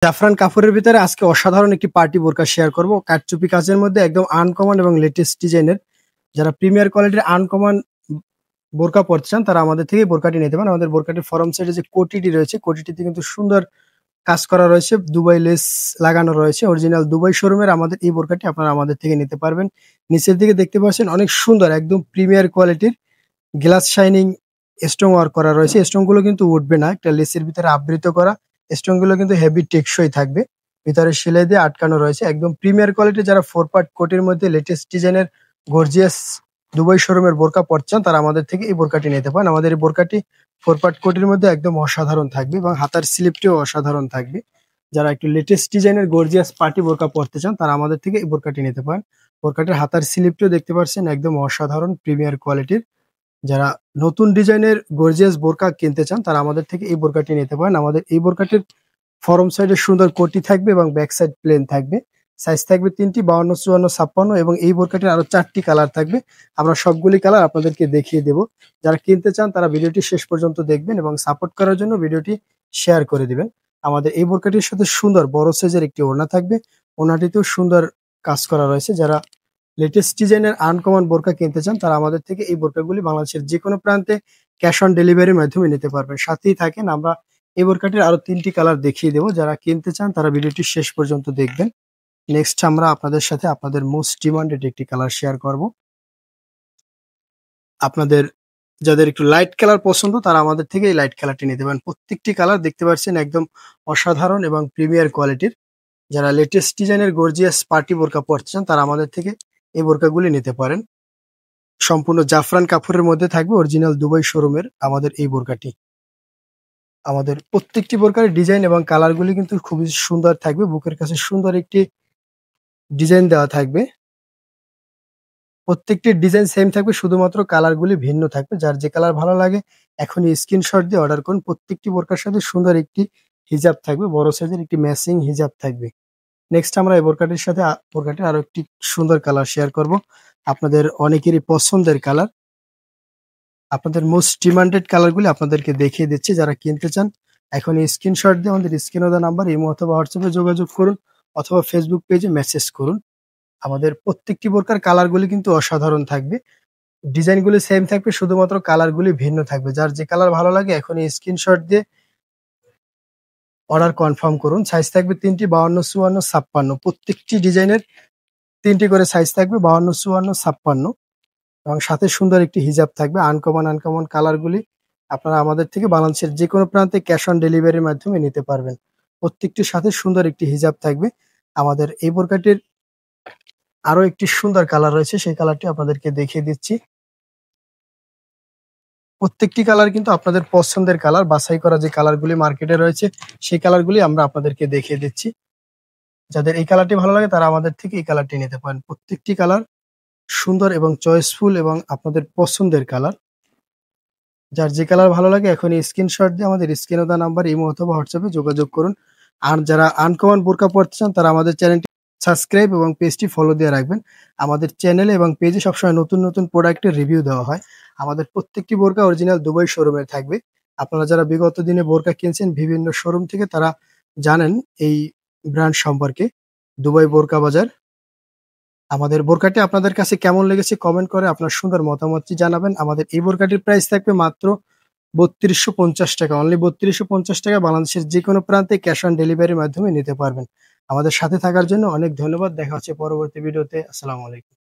জাফরান কাপড়ের ভিতরে আজকে অসাধারণ একটি পার্টি বোরকা শেয়ার করব। কারচুপি কাজের মধ্যে একদম আনকমন এবং লেটেস্ট ডিজাইনের। যারা প্রিমিয়ার কোয়ালিটির আনকমন বোরকা পরতে চান তারা আমাদের থেকে বোরকাটি নিতে পারেন। আমাদের বোরকাটির ফরম সাইডে যে কোটিটি রয়েছে, কোটিটিতে কিন্তু সুন্দর কাজ করা রয়েছে, দুবাই লেস লাগানো রয়েছে। অরিজিনাল দুবাই শোরুমের আমাদের এই বোরকাটি আপনারা আমাদের থেকে নিতে পারবেন। নিচের দিকে দেখতে পাচ্ছেন অনেক সুন্দর একদম প্রিমিয়ার কোয়ালিটির গ্লাস শাইনিং স্টোন ওয়ার্ক করা রয়েছে। স্টোন গুলো কিন্তু উঠবে না, একটা লেসের ভিতরে আবৃত করা। স্টোন গুলো কিন্তু হেভি টেকসই থাকবে, ভিতরে সেলাই দিয়ে আটকানো রয়েছে। একদম প্রিমিয়ার কোয়ালিটি যারা 4 পার্ট কোটির মধ্যে লেটেস্ট ডিজাইনের গর্জিয়াস দুবাই শোরুমের বোরকা পরছেন তারা আমাদের থেকে এই বোরকাটি নিতে পারেন। আমাদের এই বোরকাটি 4 পার্ট কোটির মধ্যে একদম অসাধারণ থাকবে এবং হাতার স্লিপটিও অসাধারণ থাকবে। যারা একটু লেটেস্ট ডিজাইনের গর্জিয়াস পার্টি বোরকা পরতে চান তারা আমাদের থেকে এই বোরকাটি নিতে পারেন। বোরকাটির হাতার স্লিপটিও দেখতে পাচ্ছেন একদম অসাধারণ প্রিমিয়ার কোয়ালিটির। যারা নতুন ডিজাইনের গর্জিয়াস বোরকা কিনতে চান তারা আমাদের থেকে এই বোরকাটি নিতে পারেন। আমাদের এই বোরকাটির ফরম সাইডে সুন্দর কোটি থাকবে এবং ব্যাক সাইড প্লেন থাকবে। সাইজ থাকবে 3টি, 52, 54, 56 এবং এই বোরকাটির আরো 4টি কালার থাকবে। আমরা সবগুলি কালার আপনাদেরকে দেখিয়ে দেব। যারা কিনতে চান তারা ভিডিওটি শেষ পর্যন্ত দেখবেন এবং সাপোর্ট করার জন্য ভিডিওটি শেয়ার করে দিবেন। আমাদের এই বোরকাটির সাথে সুন্দর বড় সাইজের একটি ওড়না থাকবে, ওড়নাটিতেও সুন্দর কাজ করা রয়েছে। যারা লেটেস্ট ডিজাইনের আনকমন বোরকা কিনতে চান তারা আমাদের থেকে এই বোরকাগুলি বাংলাদেশের যে কোনো প্রান্তে ক্যাশ অন ডেলিভারির মাধ্যমে নিতে পারবেন। সাথেই থাকেন, আমরা এই বোরকাটির আরো 3টি কালার দেখিয়ে দেবো। যারা কিনতে চান তারা ভিডিওটি শেষ পর্যন্ত দেখবেন। নেক্সট আমরা আপনাদের সাথে আপনাদের মোস্ট ডিমান্ডেড একটি কালার শেয়ার করব। আপনাদের যাদের একটু লাইট কালার পছন্দ তারা আমাদের থেকে এই লাইট কালারটি নিতে পারেন। প্রত্যেকটি কালার দেখতে পাচ্ছেন একদম অসাধারণ এবং প্রিমিয়ার কোয়ালিটির। যারা লেটেস্ট ডিজাইনের গর্জিয়াস পার্টি বোরকা পরতে চান তারা আমাদের থেকে এই বোরকাগুলি নিতে পারেন। সম্পূর্ণ জাফরান কাপড়ের মধ্যে থাকবে, অরিজিনাল দুবাই শোরুমের আমাদের এই বোরকাটি। আমাদের প্রত্যেকটি বোরকার ডিজাইন এবং কালারগুলি কিন্তু খুবই সুন্দর থাকবে। বুকের কাছে সুন্দর একটি ডিজাইন দেওয়া থাকবে। প্রত্যেকটি ডিজাইন সেম থাকবে, শুধুমাত্র কালারগুলি ভিন্ন থাকবে। যার যে কালার ভালো লাগে এখনই স্ক্রিনশট দিয়ে অর্ডার করুন। প্রত্যেকটি বোরকার সাথে সুন্দর একটি হিজাব থাকবে, বড় সাইজের একটি ম্যাচিং হিজাব থাকবে। নেক্সট আমরা এই বোরকাটির সাথে বোরকাটির আরো একটি সুন্দর কালার শেয়ার করব। আপনাদের অনেকেরই পছন্দের কালার, আপনাদের মোস্ট ডিমান্ডেড কালারগুলি আপনাদেরকে দেখিয়ে দিচ্ছি। যারা কিনতে চান এখন স্ক্রিনশট দিয়ে আমাদের স্ক্রিনে দেওয়া নাম্বার ইমো অথবা হোয়াটসঅ্যাপে যোগাযোগ করুন অথবা ফেসবুক পেজে মেসেজ করুন। আমাদের প্রত্যেকটি বোরকার কালারগুলি কিন্তু অসাধারণ থাকবে, ডিজাইনগুলি সেম থাকবে, শুধুমাত্র কালারগুলি ভিন্ন থাকবে। যার যে কালার ভালো লাগে এখন স্ক্রিনশট দিয়ে অর্ডার কনফার্ম করুন। সাইজ থাকবে 3টি, 52, 54, 56। প্রত্যেকটি ডিজাইনের 3টি করে সাইজ থাকবে, 52, 54, 56 এবং সাথে সুন্দর একটি হিজাব থাকবে। আনকমন কালারগুলি আপনারা আমাদের থেকে বাংলাদেশের যে কোনো প্রান্তে ক্যাশ অন ডেলিভারির মাধ্যমে নিতে পারবেন। প্রত্যেকটির সাথে সুন্দর একটি হিজাব থাকবে। আমাদের এই বোরকাটির আরো একটি সুন্দর কালার রয়েছে, সেই কালারটি আপনাদেরকে দেখিয়ে দিচ্ছি। প্রত্যেকটি কালার কিন্তু আপনাদের পছন্দের কালার, বাছাই করা যে কালারগুলি মার্কেটে রয়েছে সেই কালারগুলি আমরা আপনাদেরকে দেখিয়ে দিচ্ছি। যাদের এই কালারটি ভালো লাগে তারা আমাদের থেকে এই কালারটি নিতে পারেন। প্রত্যেকটি কালার সুন্দর এবং চয়েসফুল এবং আপনাদের পছন্দের কালার। যার যে কালার ভালো লাগে এখন স্ক্রিনশট দিয়ে আমাদের স্ক্রিনে দেওয়া নাম্বার ইমো অথবা হোয়াটসঅ্যাপে যোগাযোগ করুন। আর যারা আনকমন বোরকা পড়তে চান তারা আমাদের চ্যানেলটি সাবস্ক্রাইব এবং পেজটি ফলো দিয়ে রাখবেন। আমাদের চ্যানেলে এবং পেজে সবসময় নতুন প্রোডাক্টের রিভিউ দেওয়া হয়। আমাদের প্রত্যেকটি বোরকা অরিজিনাল দুবাই শোরুমের থাকবে। আপনারা যারা বিগত দিনে বোরকা কিনছেন বিভিন্ন শোরুম থেকে তারা জানেন এই ব্র্যান্ড সম্পর্কে, দুবাই বোরকা বাজার। আমাদের বোরকাটি আপনাদের কাছে কেমন লেগেছে কমেন্ট করে আপনার সুন্দর মতামতটি জানাবেন। আমাদের এই বোরকাটির প্রাইস থাকবে মাত্র 3250 টাকা, অনলি 3250 টাকা। বাংলাদেশের যে কোনো প্রান্তে ক্যাশ অন ডেলিভারির মাধ্যমে নিতে পারবেন। আমাদের সাথে থাকার জন্য অনেক ধন্যবাদ। দেখা হচ্ছে পরবর্তী ভিডিওতে। আসসালামু আলাইকুম।